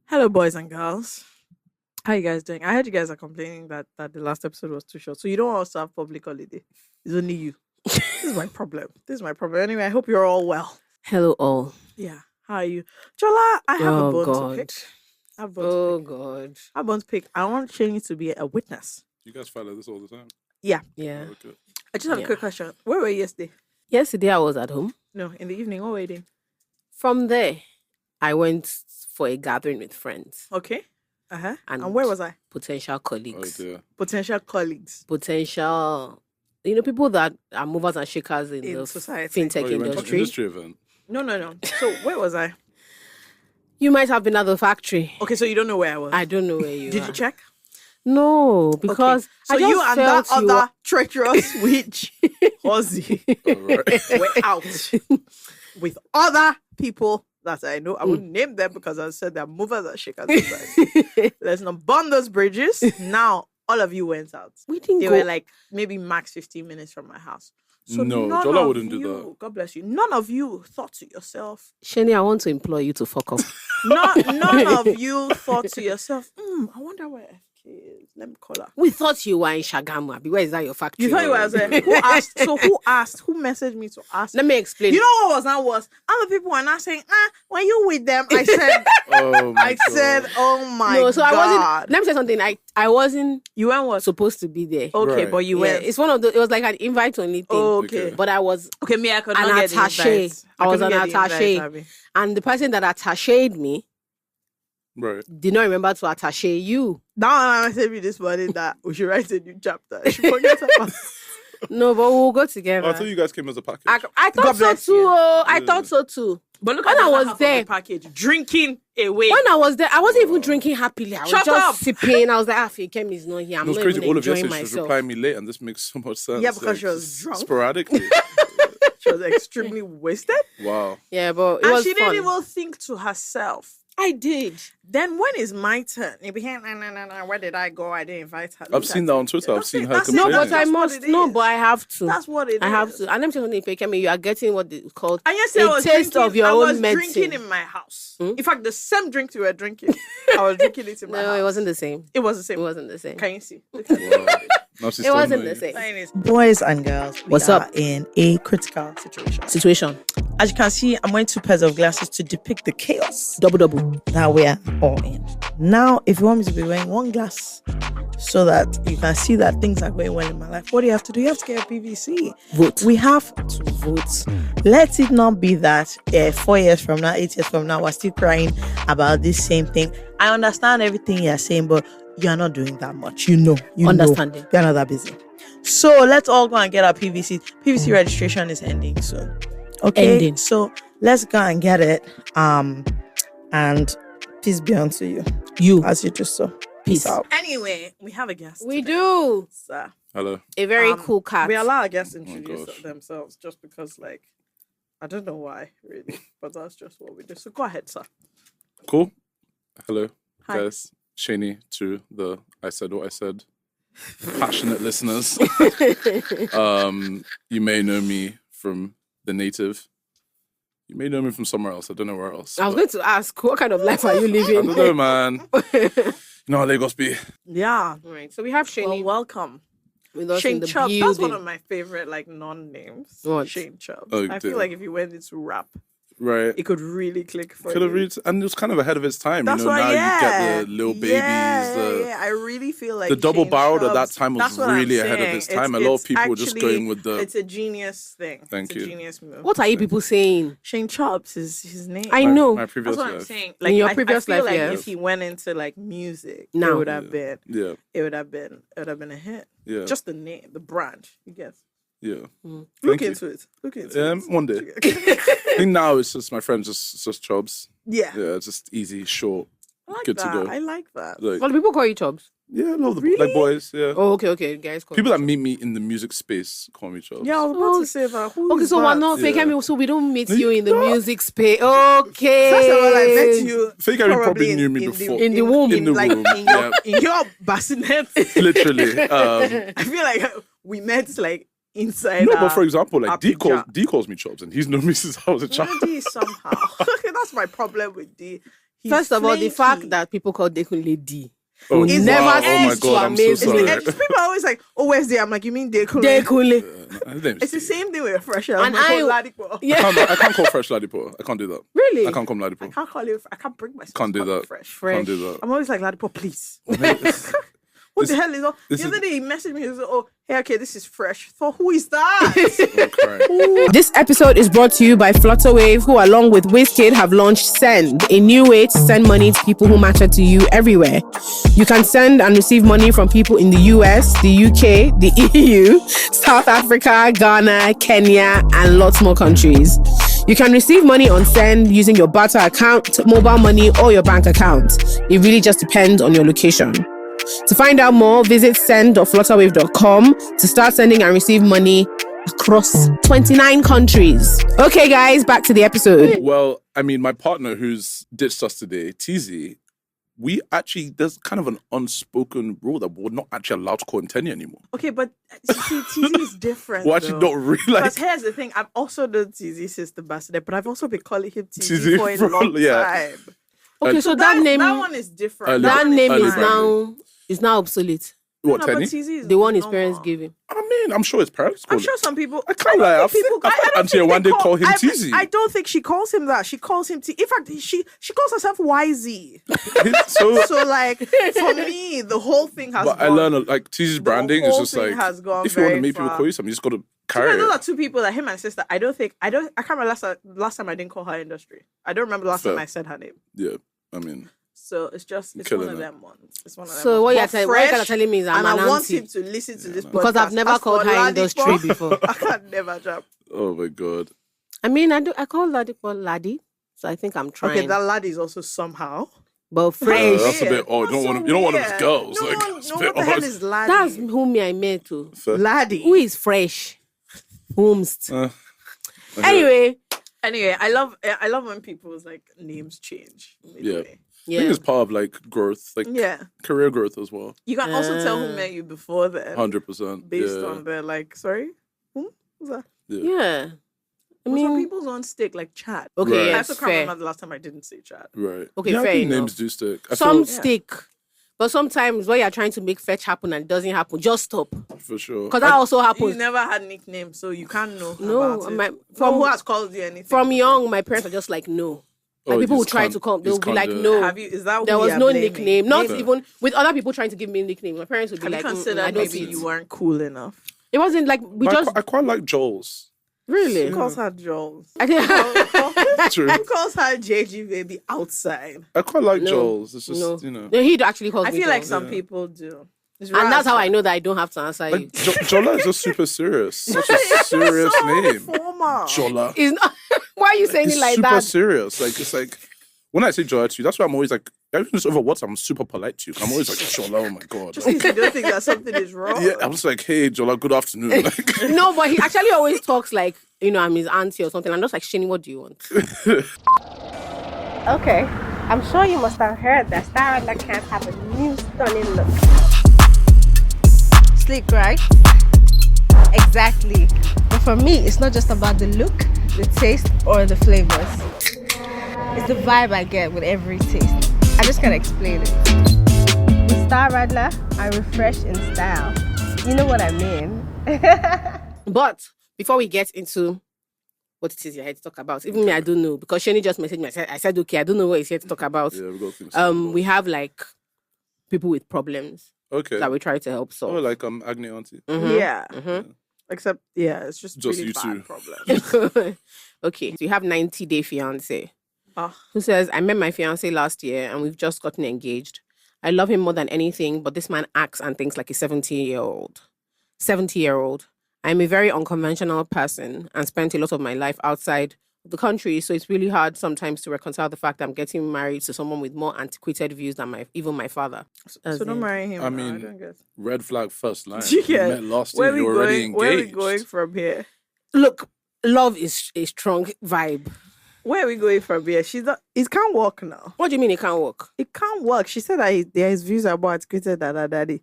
Hello, boys and girls. How you guys doing? I heard you guys are complaining that the last episode was too short. So you don't also have public holiday. It's only you. This is my problem. Anyway, I hope you're all well. Hello, all. Yeah. How are you? Chola, I have a bone God. to pick. God. I have a bone to pick. I want Seni to be a witness. You guys follow this all the time? Yeah. Yeah. Oh, okay. I just have a quick question. Where were you yesterday? Yesterday, I was at home. No, in the evening. What were you doing? From there, I went for a gathering with friends, Okay. Uh-huh. And And- where was I? potential Oh colleagues, dear. Potential colleagues. potential, people that are movers and shakers in In the society. fintech Oh, you went to an industry. industry event. No. So where was I? You might have been at the factory. Okay, so you don't know where I was. I don't know where you Did are. you check? No, because Okay. So I just you and felt that you other treacherous witch, Ozzy, All right. were out with other people that I know. I wouldn't name them because I said they're movers and shakers. Society. Let's not burn those bridges. Now, all of you went out. we didn't They go. were like maybe max 15 minutes from my house. So No, none Jola of wouldn't do you, that. God bless you. None of you thought to yourself. Shani, I want to implore you to fuck off. None of you thought to yourself. I wonder where FK is. Let me call her. We thought you were in Shagamu. Abi. Where is that your factory? You thought you were there. Who asked? So who asked? Who messaged me to ask? Let me explain. You know what was now worse? Other people were not saying, were you with them? I said, Oh my God. oh my no, so God. I wasn't. Let me say something. I wasn't You went what? supposed to be there. Okay, Right. but you Yeah, went. it's one of the. It was like an invite only thing. Oh, okay. Okay. But I was, Okay, me, I could An not get the attaché. invite. I was couldn't an get the invite, attaché. Abby. and the person that attached me Right. did not remember to attache you. Now I messaged me this morning that we should write a new chapter. I should forget about No, but we'll go Oh, together. I thought you guys came as a package. I God thought so bless too. you. Oh, I Yeah. thought so too. But look When at I the was half of the there- package. Drinking away. When I was there, I wasn't even drinking happily. I was Shut just up. sipping. I was like, Fakem is not here. I'm it was not crazy. even All of enjoying yesterday she was myself. replying me late, and this makes so much sense. Yeah, because she was just drunk. Sporadically. She was extremely wasted. Wow. Yeah, but it And was she fun. didn't even think to herself. I did. Then when is my turn? It became, no, where did I go? I didn't invite her. I've Look seen at that it. on Twitter. I've That's seen it, her that's it. No, complaining. but I That's what must. it No, is. but I have to. That's what it I have is. to. And let me tell you something, Fakem, you are getting what is called And yesterday I a was taste drinking, of your I own was medicine. drinking in my house. Hmm? In fact, the same drink you were drinking, I was drinking it in my No, house. it wasn't the same. It was the It same. wasn't the same. Can you see? Wow. Now she's It still wasn't annoying. the same. Boys and girls, we What's are up? in a critical situation. Situation. As you can see, I'm wearing 2 pairs of glasses to depict the chaos Double. that we are all in. Now, if you want me to be wearing one glass so that you can see that things are going well in my life, what do you have to do? You have to get a PVC. Vote. We have to vote. Let it not be that 4 years from now, 8 years from now, we're still crying about this same thing. I understand everything you're saying, but you're not doing that much. You know. Understanding. You're not that busy. So let's all go and get our PVC. PVC registration is ending soon. Okay. Ending. So let's go and get it. And peace be unto you. You. As you do so. Peace. out. Anyway, we have a guest. We today. do. So, Hello. A very Um, cool cat. we allow our guests to Oh my introduce gosh. themselves just because, like, I don't know why, really, but that's just what we do. So go ahead, sir. Cool. Hello, Hi. guys. Seni to the I said what I said. Passionate listeners. You may know me from The Native. You may know me from somewhere else. I don't know where else. I was but going to ask, what kind of life are you I living? don't know, man. You know how Lagos be. Yeah. Right. So we have Well, Shani welcome. with us in Shane the Chubb. building. That's one of my favorite, like, non-names. What? Shane Chubb. Oh, I feel dear. like if you went into rap, Right. it could really click for Could have you. read, and it was kind of ahead of its time. That's you know, why, now yeah. you get the Lil Babies, Yeah. I really feel like the double Shane barreled at that Chubb's- time was that's what I'm really ahead of saying. its time. A lot of people were just actually- going with the. It's a genius thing. Thank it's you. a genius move. What are you people saying? Shane Chubbs is his name. I my- know. My previous That's what I'm life. saying. In your I previous feel life, like yes. if he went into like music, Now. it would have been. Yeah, It would have been a hit. yeah, Just the name, the brand. You guess. yeah. Look Thank you. into it. Look into it. One day. I think now it's just my friends, just Chubbs. Yeah. Yeah, it's just easy, short, I like good that. to go. I like that. Like, Well, people call you Chubbs. yeah, no, the Really? like boys. Yeah, Oh, okay, guys. Call people you that meet me in the music space call me Chubbs. Yeah, I was about Oh, to say that. Who Okay, is so we're that? not fake. Yeah. I mean, so we don't meet No, you in the no. music space. Okay. First of all, I met you. Fake Harry probably knew me in before. In the womb. In the like, womb, In your, yeah. in your bassinet. Literally. I feel like we met like inside. No, but for example, like Abidjan. D calls me Chubbs, and he's known me since I was a child. D somehow. That's my problem with D. First of all, the flaky. fact that people call Dekunle D. Oh, It's wow. never Oh my ceased to God, I'm so amaze me. sorry. And people are always like, "Oh, where's the?" I'm like, "You mean Dekunle?" Dekunle. It's the same thing with Fresh. And I Yeah. I can't call fresh Ladipo. I can't do that. Really? I can't call him Ladipo. can't call it. I can't bring myself. Can't to do call it that. Fresh. Can't do that. I'm always like, Ladipo, please. This- What the hell is all? this The is- other day he messaged me. He was like, "Oh, hey, okay, this is Fresh." So who is that? I'm crying. This episode is brought to you by Flutterwave, who along with WizKid have launched Send, a new way to send money to people who matter to you everywhere. You can send and receive money from people in the US, the UK, the EU, South Africa, Ghana, Kenya, and lots more countries. You can receive money on Send using your barter account, mobile money, or your bank account. It really just depends on your location. To find out more, visit send.flutterwave.com to start sending and receive money across 29 countries. Okay, guys, back to the episode. Well, I mean, my partner who's ditched us today, TZ, there's kind of an unspoken rule that we're not actually allowed to call him Tenny anymore. Okay, but see, TZ is different. We're actually though. not really Because like. here's the thing: I've also done TZ sister ambassador, but I've also been calling him TZ TZ for a for- long yeah. time. Okay, so that name, that one is different. Early- that name early is branding. now obsolete. What, No, but Tenny? TZ is The one his normal. parents gave him. I mean, I'm sure his parents call I'm him. sure some people. I can't lie. I've heard Auntie Wande call him TZ. I don't think she calls him that. She calls him T. In fact, she calls herself YZ. So, So like for me, the whole thing has. but I gone, learned like TZ's branding is whole just thing like has gone if you want to very make people far. call you something, you just got to Yeah, carry those it. are two people that him and sister. I can't remember last time I didn't call her industry. I don't remember the last Fair. time I said her name. Yeah, I mean, So it's one Killing of it. them ones. It's one of them. So what ones. you're But kind Fresh, of telling me is I'm and an I want auntie. him to listen to this Because I've podcast. never As called for her Ladipo, industry before. I can never jump. oh my god. I mean, I call Ladipo Laddie, so I think I'm trying. Okay, that lad is also somehow. But fresh. That's a bit odd. You don't want him as girls. No, Like, no, it's a what bit the hell odd. is laddie? That's whom I met to. Fair. laddie. Who is fresh? Whomst. Okay. Anyway, I love when people's like names change. midway. I think yeah. it's part of like growth, like Yeah. career growth as well. You can also tell who met you before then. 100%. Based yeah. on their like, sorry? Who? Who's that? Yeah. I But some mean, people's on stick like Chad. okay, Right. I yes, also can't fair. remember the last time I didn't say Chad. Right. Okay, yeah, I fair think enough. names do stick. I Some feel, stick. But sometimes when you're trying to make fetch happen and it doesn't happen, just stop. for sure. Because that also You happens. never had nicknames, so you can't know No, about it. from- who has called you anything? From before? young, my parents are just like, no. Like Oh, people you will just try can't- to come, you they'll just be can't like, do it. no. Have you? Is that who There was you're no blaming? nickname. Not Maybe- even with other people trying to give me nicknames. My parents would be Have like, you considered I don't maybe see it. you weren't cool enough? It wasn't like we But just I quite like Jollz. really. Who calls her Jollz? I think True. Who calls her JG baby outside? I quite like No. Jollz. It's just, no. you know. No, he actually calls I me feel like Jollz. some Yeah. people do. It's And that's how I Raz. know that I don't have to answer you. Like, Jolla is just super serious. Such a It's serious so name. formal. Jolla. It's not, why are you saying It's it like super that? serious. Like, it's like, when I say Jolla to you, that's why I'm always like, even just over WhatsApp, I'm super polite to you. I'm always like, Jolla, oh my God. Just in case you don't think that something is wrong. Yeah, I'm just like, hey, Jolla, good afternoon. Like, No, but he actually always talks like, I'm his auntie or something. I'm just like, Seni, what do you want? Okay, I'm sure you must have heard that Star Adler can't have a new stunning look. Sleek, right? Exactly. But for me, it's not just about the look, the taste, or the flavors. It's the vibe I get with every taste. I just can't explain it. With Star Adler, I refresh in style. You know what I mean? But before we get into what it is you're here to talk about, even me, I don't know. Because Shani just messaged me. I said, okay, I don't know what he's here to talk about. yeah, we got things. We have like people with problems okay. that we try to help Oh, solve. like agony auntie. Mhm. Yeah. Mhm. Except, yeah, it's just Just really you bad two. problem. Okay, so you have 90-day fiance Ah. who says, I met my fiance last year and we've just gotten engaged. I love him more than anything, but this man acts and thinks like a 70-year-old. 70-year-old. I'm a very unconventional person and spent a lot of my life outside the country, so it's really hard sometimes to reconcile the fact that I'm getting married to someone with more antiquated views than even my father. So don't marry him. I now, mean, don't get- Red flag first line. You You get- met last Where year, we you're already going? Where we engaged. going from here? Look, love is a strong vibe. Where are we going from here? She's not. It can't work now. What do you mean it can't work? It can't work. She said that his views are more antiquated than her daddy.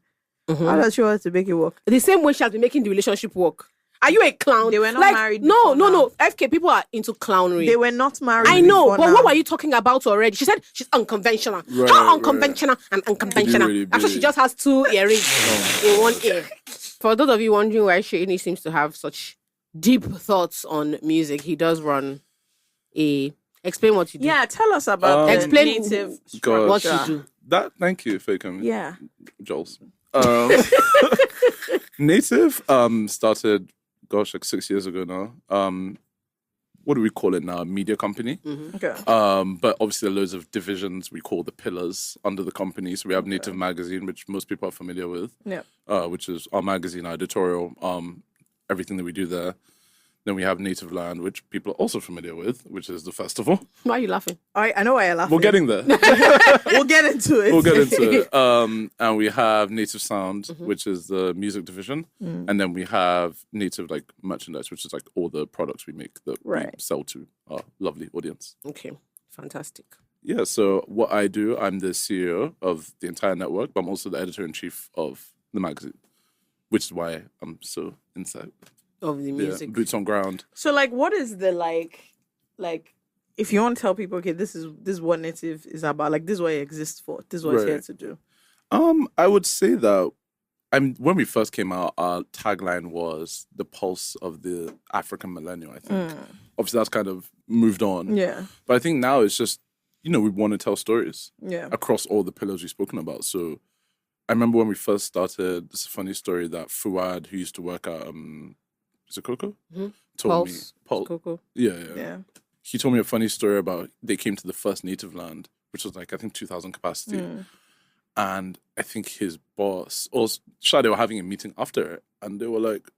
Mhm. How does she want to make it work? The same way she has been making the relationship work. Are you a clown? They were not like, married No, before no, now. no. FK, people are into clownery. They were not married. I know, before but now. what were you talking about already? She said she's unconventional. Right, How right. unconventional and unconventional? really Actually, she be? just has 2 earrings in one ear. For those of you wondering why Seni seems to have such deep thoughts on music, he does run a... Explain what you do. Yeah, tell us about the Explain native God. what structure. you do. Thank you, FK Yeah. Jollz. Native started, gosh, like 6 years ago now. What do we call it now? A media company. Okay. But obviously there are loads of divisions we call the pillars under the company. So we have Native Magazine, which most people are familiar with, Yeah. which is our magazine, our editorial, everything that we do there. Then we have Native Land, which people are also familiar with, which is the festival. Why are you laughing? I know why you're laughing. We're getting there. We'll get into it. We'll get into it. And we have Native Sound, which is the music division. And then we have Native like merchandise, which is like all the products we make that we Right. sell to our lovely audience. Okay, fantastic. Yeah, so what I do, I'm the CEO of the entire network, but I'm also the editor-in-chief of the magazine, which is why I'm so inside. Of the music. Yeah, boots on ground. So, like, what is the like, if you want to tell people, okay, this is what Native is about. Like, this is what it exists for. This is what it's here Right. to do. I would say that when we first came out, our tagline was the pulse of the African millennial, I think. Obviously, that's kind of moved on. Yeah. But I think now it's just, we want to tell stories Yeah. across all the pillars we've spoken about. So I remember when we first started, this is a funny story that Fuad, who used to work at, is it Coco? Told me. Pulse. Coco. Yeah. Yeah. He told me a funny story about they came to the first Native Land, which was like, I think 2,000 capacity. And I think his boss, or they were having a meeting after it, and they were like,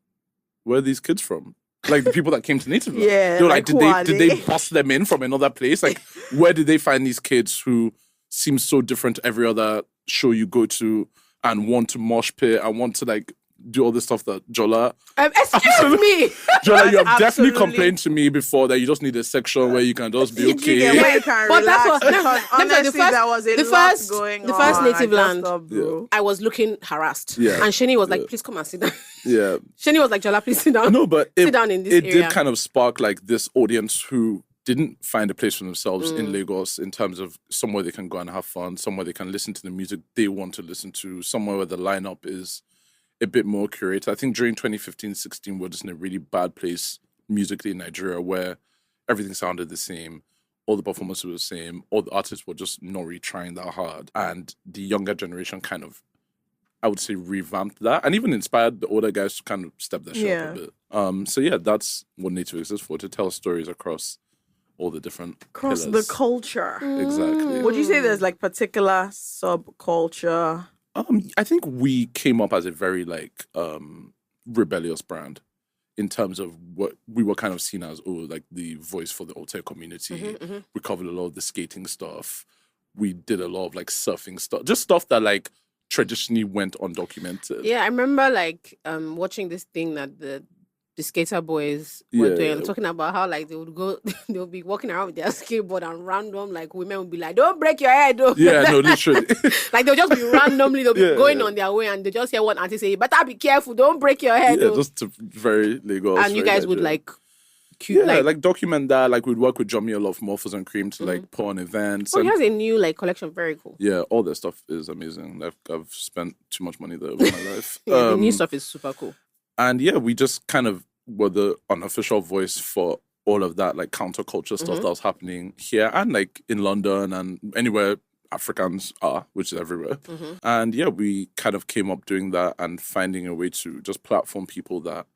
where are these kids from? Like the people that came to Native Land. Yeah, They were like, like, who are did they? they bust them in from another place? Like, where did they find these kids who seem so different to every other show you go to and want to mosh pit and want to like do all this stuff that Jola... Excuse me. Jola, you have Absolutely. definitely complained to me before that you just need a section where you can just be okay. Yeah, where you can But that's relax. what- because let me tell you, honestly, there was a lot going on. the first I Native just Land, stopped, bro. I was looking harassed. Yeah. And Seni was like, please come and sit down. Yeah. Seni was like, Jola, please sit down. No, but Sit down in this it area. did kind of spark like this audience who didn't find a place for themselves in Lagos in terms of somewhere they can go and have fun, somewhere they can listen to the music they want to listen to, somewhere where the lineup is a bit more curated. I think during 2015-16, we're just in a really bad place musically in Nigeria where everything sounded the same. All the performances were the same. All the artists were just not really trying that hard. And the younger generation kind of, I would say, revamped that and even inspired the older guys to kind of step their shit up a bit. So yeah, that's what Native exists for, to tell stories across all the different Across pillars. the culture. Exactly. Would you say there's like particular subculture? I think we came up as a very like rebellious brand in terms of what we were kind of seen as, like the voice for the alter community. We covered a lot of the skating stuff. We did a lot of like surfing stuff, just stuff that like traditionally went undocumented. Yeah, I remember like watching this thing that the skater boys were doing, talking about how like they would be walking around with their skateboard and random like women would be like, don't break your head, though. Yeah, no, literally. Like they'll just be randomly, they'll be going on their way and they just hear one auntie say, you better be careful, don't break your head. Yeah, though. just to very Lagos. And you very guys would Nigerian. like like document that. Like we'd work with Jomi a lot of Morphos and Cream to like put on events. Oh, he and has a new like collection, very cool. yeah, all that stuff is amazing. I've spent too much money there over my life. Yeah, the new stuff is super cool. And yeah, we just kind of were the unofficial voice for all of that like counterculture stuff that was happening here and like in London and anywhere Africans are, which is everywhere. And yeah, we kind of came up doing that and finding a way to just platform people that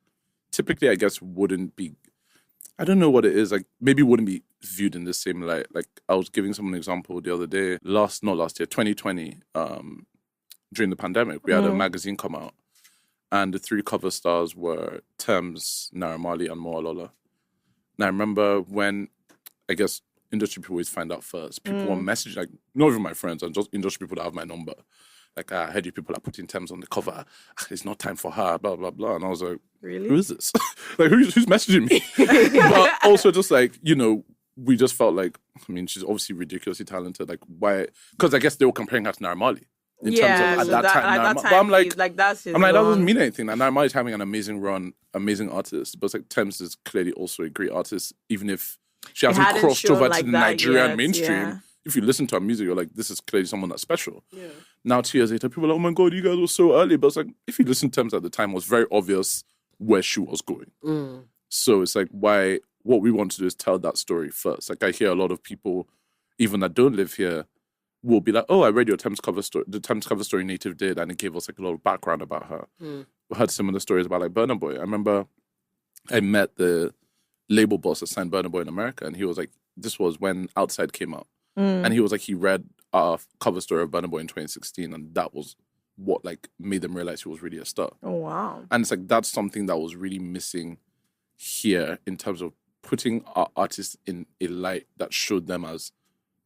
typically I guess wouldn't be, I don't know what it is, like maybe wouldn't be viewed in the same light. Like I was giving someone an example the other day, 2020, during the pandemic, we had a magazine come out. And the 3 cover stars were Thames, Naramali, and Moalola. And I remember when, I guess, industry people always find out first. People were messaging, like, not even my friends, and just industry people that have my number. Like, I heard you people are putting Thames on the cover. It's not time for her, blah, blah, blah. And I was like, Really? who is this? Like, who's messaging me? But also just like, we just felt like, I mean, she's obviously ridiculously talented. Like, why? Because I guess they were comparing her to Naramali. in terms of at so that time. at Now, that but time, I'm like, that's his I'm like, that doesn't run. mean anything. And Naima is having an amazing run, amazing artist. But it's like Thames is clearly also a great artist, even if she hasn't hadn't crossed shown over like to the that Nigerian yet, mainstream. yeah. If you listen to her music, you're like, this is clearly someone that's special. Now, 2 years later, people are like, oh my God, you guys were so early. But it's like, if you listen to Thames at the time, it was very obvious where she was going. So it's like, what we want to do is tell that story first. Like, I hear a lot of people, even that don't live here, will be like, oh, I read your Thames cover story, the Thames cover story Native did, and it gave us like a lot of background about her. We heard similar stories about like Burna Boy. I remember I met the label boss that signed Burna Boy in America, and he was like, this was when Outside came out. And he was like, he read our cover story of Burna Boy in 2016, and that was what like made them realize he was really a star. Oh, wow. And it's like, that's something that was really missing here in terms of putting our artists in a light that showed them as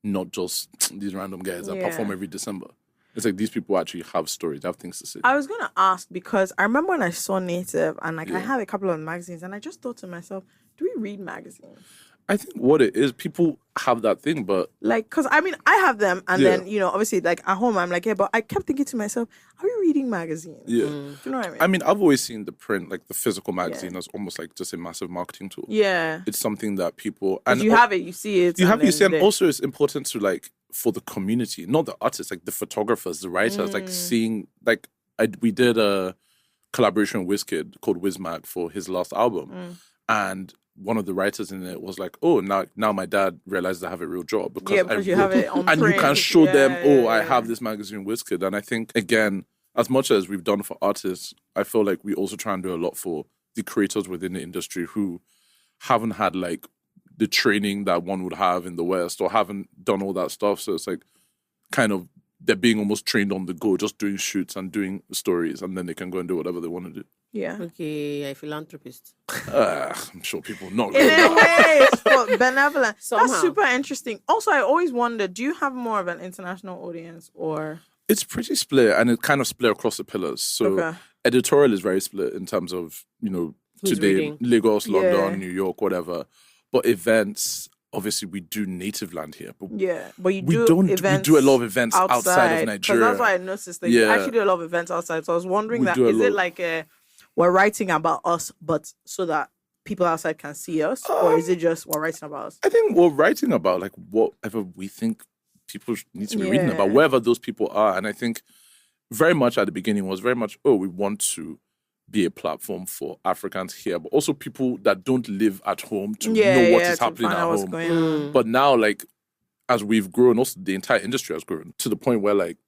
not just these random guys that perform every December. It's like these people actually have stories, they have things to say. I was going to ask because I remember when I saw Native and like I have a couple of magazines and I just thought to myself, do we read magazines? I think what it is, people have that thing, but Like, because I mean, I have them and then, you know, obviously like at home, I'm like, yeah, but I kept thinking to myself, are we reading magazines? yeah. Do you know what I mean? I mean, I've always seen the print, like the physical magazine, as almost like just a massive marketing tool. Yeah. It's something that people... And you have it, you see it. You have, you see, and then- also it's important to like, for the community, not the artists, like the photographers, the writers, like seeing, like we did a collaboration with Wizkid called Wizmag for his last album. And one of the writers in it was like, oh, now my dad realizes I have a real job. Because you have it on and print. you can show them, I yeah. have this magazine Wizkid. And I think, again, as much as we've done for artists, I feel like we also try and do a lot for the creators within the industry who haven't had like the training that one would have in the West or haven't done all that stuff. So it's like kind of they're being almost trained on the go, just doing shoots and doing stories, and then they can go and do whatever they want to do. Yeah. Okay, a philanthropist. I'm sure people not. In a way, it's for benevolent. Somehow. That's super interesting. Also, I always wonder, do you have more of an international audience or... It's pretty split, and it kind of split across the pillars. So editorial is very split in terms of, you know, Who's today, reading? Lagos, London, New York, whatever. But events, obviously, we do native land here. But Yeah, but you we do don't. events We do a lot of events outside of 'cause Nigeria. that's why I noticed that you actually do a lot of events outside. So I was wondering We that do a is it lot. like we're writing about us, but so that people outside can see us, or is it just we're writing about us? I think we're writing about like whatever we think people need to be reading about, wherever those people are. And I think very much at the beginning was very much, we want to be a platform for Africans here, but also people that don't live at home to know what is to happening find at out what's home. going on. But now, like, as we've grown, also the entire industry has grown to the point where, like,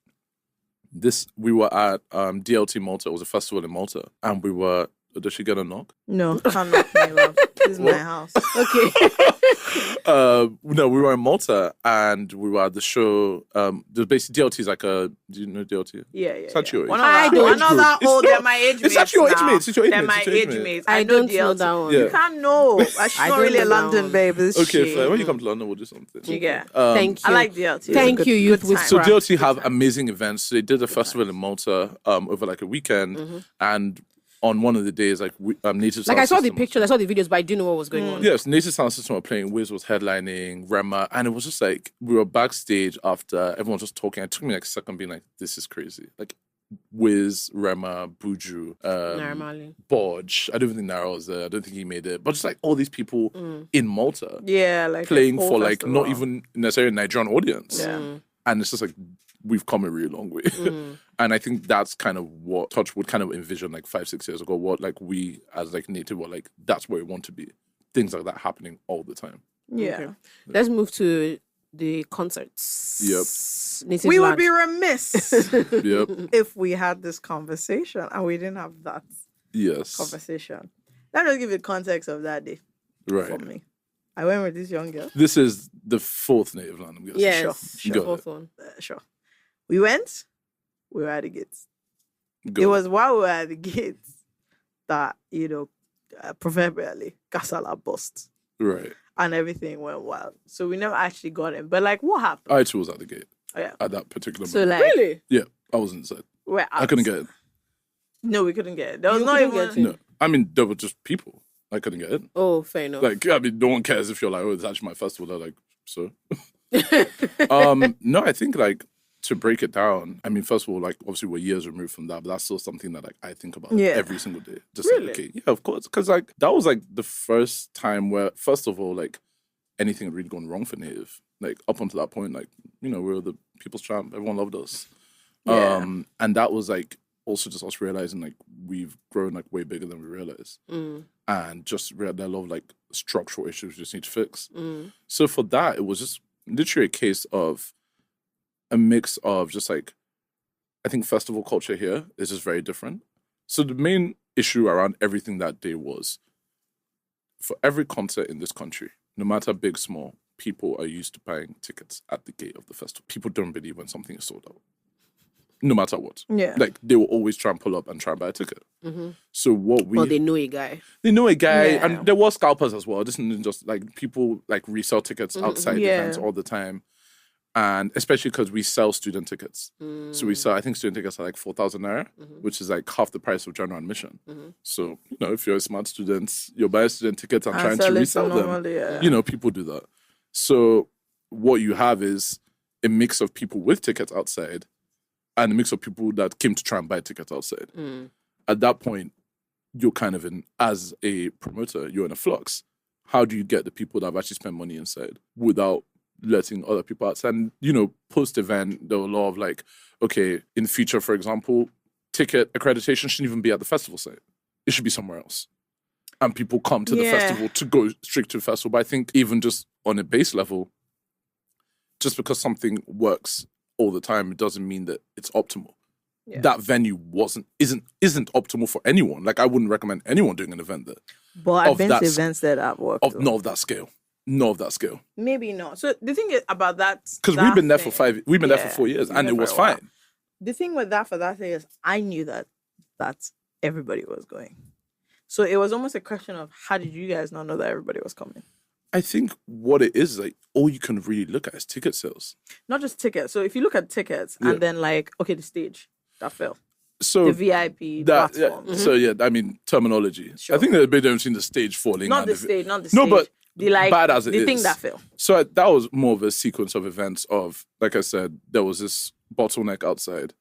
we were at DLT Malta. It was a festival in Malta, and we were. Does she get a knock? No, can't knock me, love. This is my house. Okay. No, we were in Malta, and we were at the show. There's basically DLT is like a. Do you know DLT? Yeah. It's not your age. I don't know that It's old. not- They're my age mates. It's actually your age now. mates. It's your age They're mates. my It's your age age mates. mates. I know don't know DLT. that one. Yeah. You can't know. She's I not don't really a know that London one. babe. Is Okay, she? fair. When you come to London, we'll do something. You get. Thank you. I like DLT. It's a Thank good- you, Youth good with time. So Craft. DLT have amazing events. So they did a festival in Malta over like a weekend, and on one of the days, like Native Like Sound I saw the System- pictures, I saw the videos, but I didn't know what was going on. Yes, Native Sound System were playing. Wiz was headlining, Rema, and it was just like we were backstage after everyone was just talking. It took me like a second, being like, "This is crazy." Like Wiz, Rema, Buju, Normally. Bodge. I don't even think Nara was there. I don't think he made it. But just like all these people in Malta Yeah, like playing a whole for like festival. not even necessarily a Nigerian audience. Yeah. And it's just like we've come a really long way. And I think that's kind of what Touch would kind of envision like 5-6 years ago, what like we as like Native were like, that's where we want to be. Things like that happening all the time. Yeah. Okay. Let's move to the concerts. Yep. Native We would Lad. be remiss Yep. if we had this conversation and we didn't have that Yes. conversation. Let me just give you the context of that day for Right. me. I went with this young girl. This is the fourth Native land, I'm guessing. Yes, Sure. sure. Got it. Fourth one. Sure. We went. We were at the gates. Go. It was while we were at the gates that, proverbially, Kasala bust Right. and everything went wild. So we never actually got in. But like, what happened? I too was at the gate Oh, yeah. at that particular So moment. like, Really? Yeah, I was inside. we're out. I couldn't get it. No, we couldn't get it. There was You not couldn't even. get it? No. I mean, there were just people. I couldn't get it. Oh, fair enough. Like, I mean, no one cares if you're like, oh, it's actually my festival. They're like, so. No, I think like to break it down, I mean, first of all, like obviously we're years removed from that, but that's still something that like I think about every single day. Just Really? like, okay, yeah, of course, because like that was like the first time where, first of all, like anything had really gone wrong for Native. Like up until that point, like we were the people's champ. Everyone loved us, and that was like also just us realizing like we've grown like way bigger than we realized, and just there are a lot of like structural issues we just need to fix. So for that, it was just literally a case of a mix of just like, I think festival culture here is just very different. So the main issue around everything that day was, for every concert in this country, no matter big, small, people are used to buying tickets at the gate of the festival. People don't believe when something is sold out, no matter what. Yeah. Like they will always try and pull up and try and buy a ticket. So what we... Well, they know a guy. They know a guy, Yeah. and there were scalpers as well. This isn't just like people like resell tickets outside events all the time. And especially because we sell student tickets. So we sell, I think student tickets are like 4,000 naira, which is like half the price of general admission. So, if you're a smart student, you're buying student tickets and trying to sell it resell them. normally, People do that. So what you have is a mix of people with tickets outside and a mix of people that came to try and buy tickets outside. At that point, you're kind of in, as a promoter, you're in a flux. How do you get the people that have actually spent money inside without letting other people outside? And, post-event, there were a lot of like, okay, in the future, for example, ticket accreditation shouldn't even be at the festival site. It should be somewhere else. And people come to the festival to go straight to the festival. But I think even just on a base level, just because something works all the time, it doesn't mean that it's optimal. Yeah. That venue isn't optimal for anyone. Like I wouldn't recommend anyone doing an event there. But I've Of been that to s- events that have worked. Of though. not of that scale. Not of that scale. Maybe not. So the thing is about that, Because we've been there for 4 years, been and there it for was a while. fine. The thing with that for that thing is I knew that everybody was going. So it was almost a question of how did you guys not know that everybody was coming? I think what it is, like, all you can really look at is ticket sales. Not just tickets. So if you look at tickets Yeah. and then like, okay, the stage, that fell. So The VIP that, platform. so yeah, I mean terminology. Sure. I think there's a bit difference between the stage falling Not and the stage, not the No, stage. but the like bad as it the thing is. that fell. So that was more of a sequence of events of, like I said, there was this bottleneck outside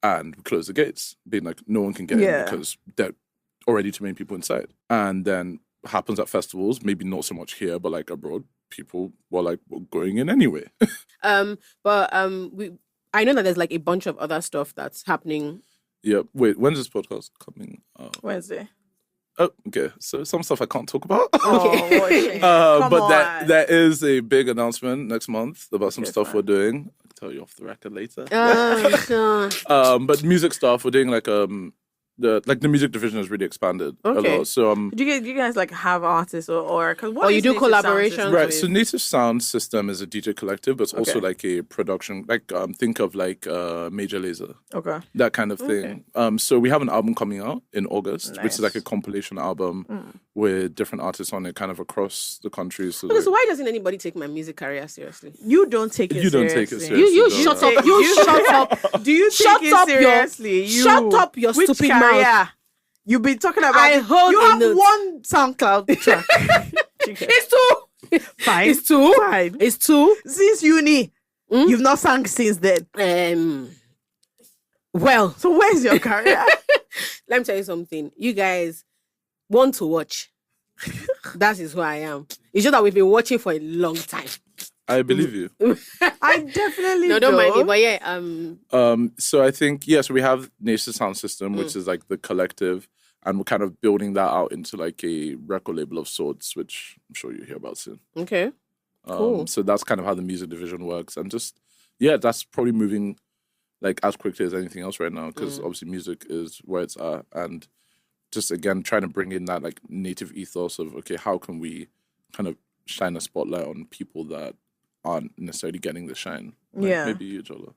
and we closed the gates, being like, no one can get Yeah. in because there are already too many people inside. And then happens at festivals, maybe not so much here, but like abroad, people were like going in anyway. I know that there's like a bunch of other stuff that's happening. Yeah. Wait, when's this podcast coming out? Wednesday. Oh, okay. So some stuff I can't talk about. Oh, what a shame. Come but on. there is a big announcement next month about some Okay, stuff fine. we're doing. I'll tell you off the record later. Oh, God. But music stuff, we're doing like the music division has really expanded a Okay. lot. So Do you guys like have artists or because Or you do collaborations right. with- So Native Sound System is a DJ collective, but it's also Okay. like a production. Like think of like Major Lazer, Okay. that kind of thing. So we have an album coming out in August, which is like a compilation album with different artists on it, kind of across the country. So, Okay, so like, why doesn't anybody take my music career seriously? You don't take it You don't take it seriously. You don't. shut up. You shut up. Do you Shut take up it your- seriously? shut up your Which stupid career? mouth. You've been talking about I it. hold You a have note. one SoundCloud track. It's two. Fine. It's two. Fine. It's two. Since uni, you've not sung since then. Well, So where's your career? let me tell you something. You guys want to watch. That is who I am. It's just that we've been watching for a long time. I believe you. I definitely No, don't mind me. But yeah, So I think, so we have Native Sound System, which is like the collective, and we're kind of building that out into like a record label of sorts, which I'm sure you'll hear about soon. okay. Cool. So that's kind of how the music division works. And just, that's probably moving like as quickly as anything else right now, because obviously music is where it's at. And just, again, trying to bring in that like native ethos of, okay, how can we kind of shine a spotlight on people that aren't necessarily getting the shine? Like, Yeah. Maybe you, Jola.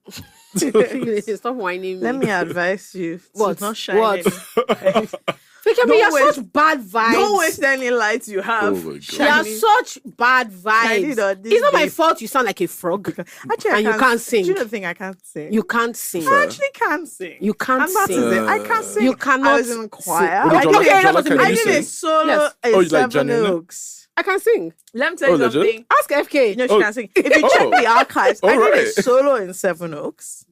Stop whining me. Let me advise you. What? To not shine What? any- Fika, Don't you're waste- such bad vibes. Don't waste any light you have. Oh my God. You're Shiny. such bad Shiny vibes. on this It's not my day. fault you sound like a frog. Actually, And you can't sing. Do you not think I can't sing? You can't sing. I actually can't sing. You can't And that is sing. it. I can't sing. You cannot I was in choir. What I did Jola- did, Jola, can I you did a sing? solo Yes. in Oh, you like Seven Janina? Oaks. I can sing. Let me tell you legit? something. Ask FK. You know she can sing. If you check the archives, I did a solo in Seven Oaks.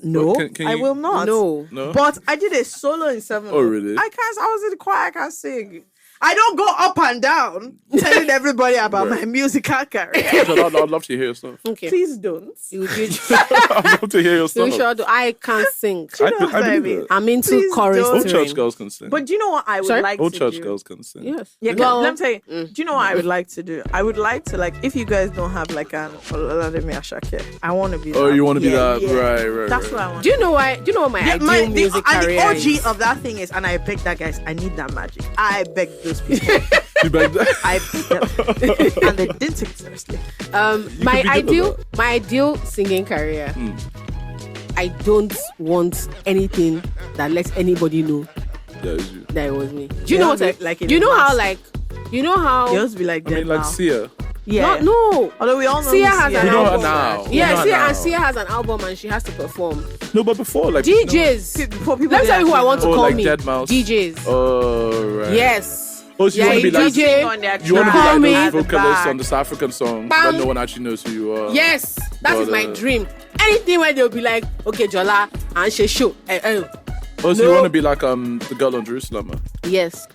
No, Can I you- will not. No. No? But I did a solo in Seven Oaks. Oh, really? I was in the choir, I can sing. I don't go up and down telling everybody about my musical career. I'd love to hear your stuff. Okay. Please don't. I'd love to hear your stuff. You sure do. I can sing. You know what I believe mean? it. I'm into Please chorus. don't. All touring. church girls can sing. But do you know what I would Sorry? like All to church do? girls can sing. Yes. Yeah, Well, let me tell you. Do you know what I would like to do? I would like to, like, if you guys don't have like an Olademi Ashake, I want to be Oh, that. you want to be Yeah, that? yeah. Right. That's what I want. Do you know why? Do you know what my ideal music career and the OG is? of that thing is, and I beg that, guys, I need that magic. I beg those people. You beg that? I beg them. And they didn't take it seriously. My could be good at my ideal singing career. I don't want anything that lets anybody know Yeah, it's you. that it was me. Do you know what? Like in you know how mass. like you know how Girls be like I that mean, like now. Sia. Yeah. no. Although we all know Sia who has Sia an You know her album. now. You know Yeah, her Sia now. and Sia has an album and she has to perform. No, but before, like DJs. Before people Let me tell you who I want to Oh, call like me. Dead Mouse. DJs. Oh, right. Yes. Oh, so you Yeah, want to be like DJ. on their you want to be Call like me. those at the vocalists back. on the South African song, Bam. but no one actually knows who you are. Yes, that is my dream. Anything where they'll be like, okay, Jola, and she show. Oh, so you No. want to be like the girl on Jerusalem? Yes.